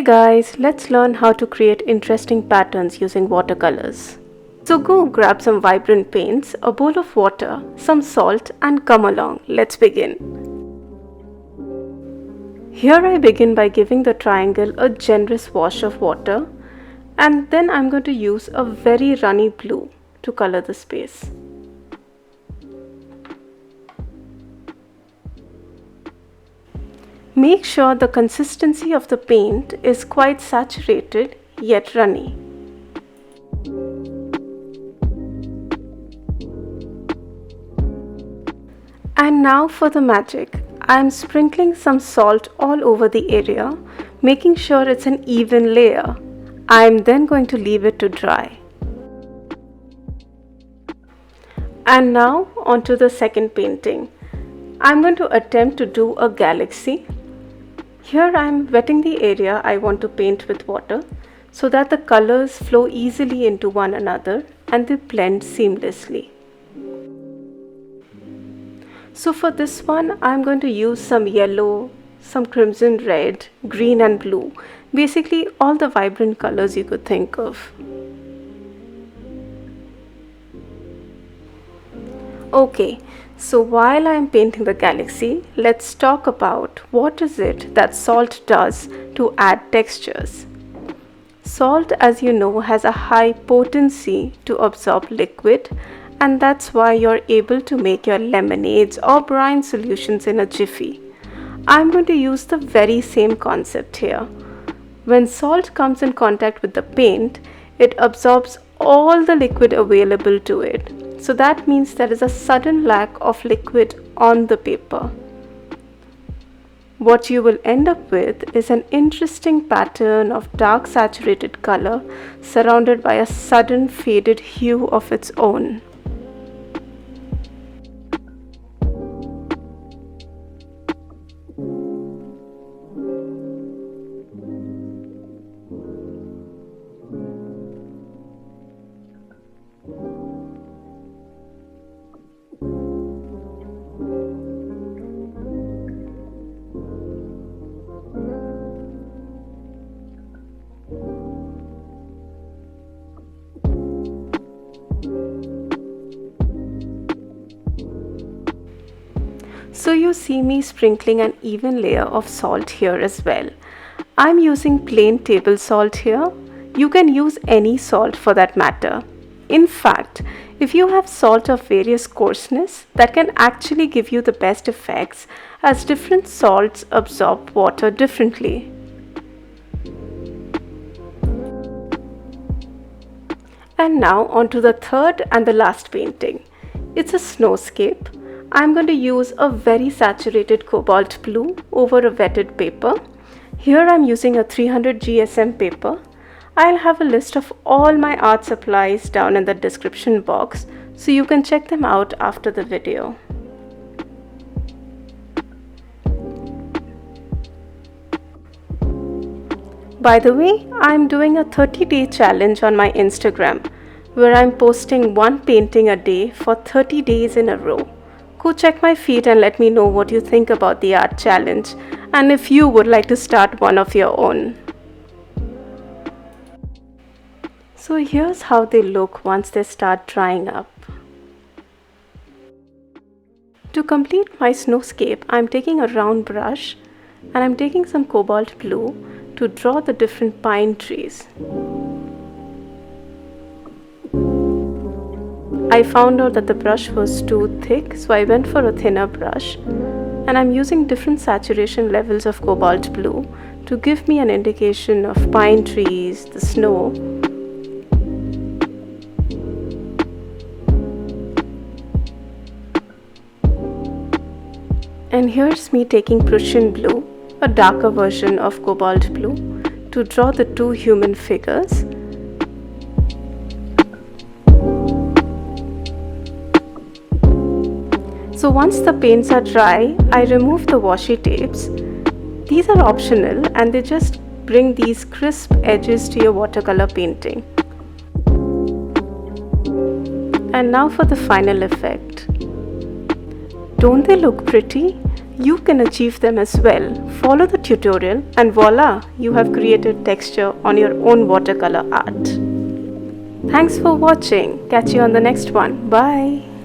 guys, let's learn how to create interesting patterns using watercolors. So go grab some vibrant paints, a bowl of water, some salt and come along. Let's begin. Here I begin by giving the triangle a generous wash of water, and then I'm going to use a very runny blue to color the space. Make sure the consistency of the paint is quite saturated yet runny. And now for the magic. I am sprinkling some salt all over the area, making sure it's an even layer. I am then going to leave it to dry. And now onto the second painting. I'm going to attempt to do a galaxy. Here I am wetting the area I want to paint with water so that the colors flow easily into one another and they blend seamlessly. So for this one, I'm going to use some yellow, some crimson red, green and blue. Basically all the vibrant colors you could think of. Okay, so while I'm painting the galaxy, let's talk about what is it that salt does to add textures. Salt, as you know, has a high potency to absorb liquid, and that's why you're able to make your lemonades or brine solutions in a jiffy. I'm going to use the very same concept here. When salt comes in contact with the paint, it absorbs all the liquid available to it. So that means there is a sudden lack of liquid on the paper. What you will end up with is an interesting pattern of dark saturated color surrounded by a sudden faded hue of its own. So you see me sprinkling an even layer of salt here as well. I'm using plain table salt here. You can use any salt for that matter. In fact, if you have salt of various coarseness, that can actually give you the best effects as different salts absorb water differently. And now onto the third and the last painting. It's a snowscape. I'm going to use a very saturated cobalt blue over a wetted paper. Here I'm using a 300 GSM paper. I'll have a list of all my art supplies down in the description box so you can check them out after the video. By the way, I'm doing a 30-day challenge on my Instagram where I'm posting one painting a day for 30 days in a row. Go check my feed and let me know what you think about the art challenge and if you would like to start one of your own. So here's how they look once they start drying up. To complete my snowscape, I'm taking a round brush and I'm taking some cobalt blue to draw the different pine trees. I found out that the brush was too thick, so I went for a thinner brush, and I'm using different saturation levels of cobalt blue to give me an indication of pine trees, the snow. And here's me taking Prussian blue, a darker version of cobalt blue, to draw the two human figures. So once the paints are dry, I remove the washi tapes. These are optional and they just bring these crisp edges to your watercolor painting. And now for the final effect. Don't they look pretty? You can achieve them as well. Follow the tutorial and voila, you have created texture on your own watercolor art. Thanks for watching. Catch you on the next one. Bye.